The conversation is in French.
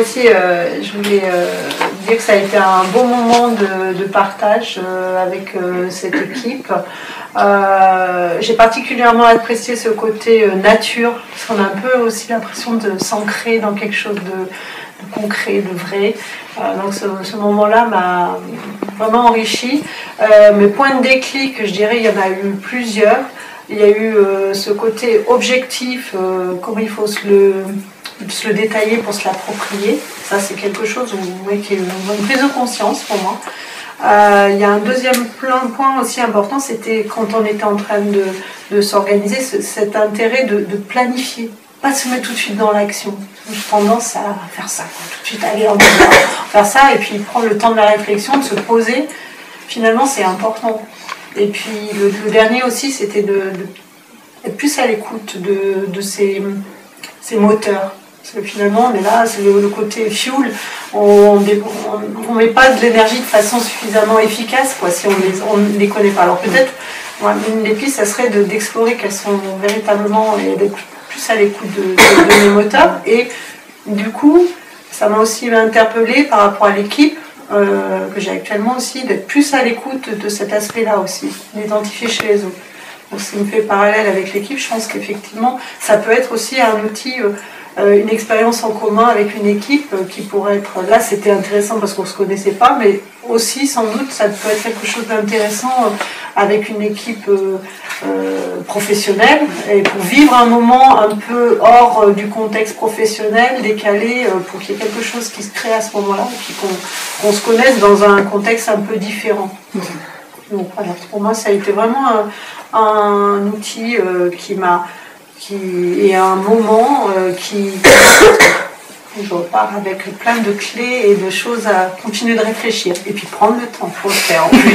Aussi, je voulais dire que ça a été un bon moment de partage avec cette équipe. J'ai particulièrement apprécié ce côté nature, parce qu'on a un peu aussi l'impression de s'ancrer dans quelque chose de concret, de vrai. Donc ce moment-là m'a vraiment enrichi. Mes points de déclic, je dirais, il y en a eu plusieurs. Il y a eu ce côté objectif, comment il faut se le détailler pour se l'approprier. Ça, c'est quelque chose qui est une prise de conscience pour moi. Il y a un deuxième point aussi important, c'était quand on était en train de s'organiser, cet intérêt de planifier, pas se mettre tout de suite dans l'action. J'ai tendance à faire ça, tout de suite aller en faire ça, et puis prendre le temps de la réflexion, de se poser. Finalement, c'est important. Et puis le dernier aussi, c'était d'être plus à l'écoute de ces moteurs. Parce que finalement, on est là, c'est le côté fuel, on ne met pas de l'énergie de façon suffisamment efficace si on ne les connaît pas. Alors peut-être, une des pistes, ça serait d'explorer quels sont véritablement, et d'être plus à l'écoute de mes moteurs. Et du coup, ça m'a aussi interpellée par rapport à l'équipe que j'ai actuellement aussi, d'être plus à l'écoute de cet aspect-là aussi, d'identifier chez les autres. Donc, ce qui me fait parallèle avec l'équipe, je pense qu'effectivement, ça peut être aussi un outil, une expérience en commun avec une équipe qui pourrait être... Là, c'était intéressant parce qu'on ne se connaissait pas, mais aussi, sans doute, ça peut être quelque chose d'intéressant avec une équipe professionnelle, et pour vivre un moment un peu hors du contexte professionnel, décalé, pour qu'il y ait quelque chose qui se crée à ce moment-là, et puis qu'on se connaisse dans un contexte un peu différent. Donc voilà, pour moi, ça a été vraiment un outil et un moment je repars avec plein de clés et de choses à continuer de réfléchir. Et puis prendre le temps pour le faire en plus.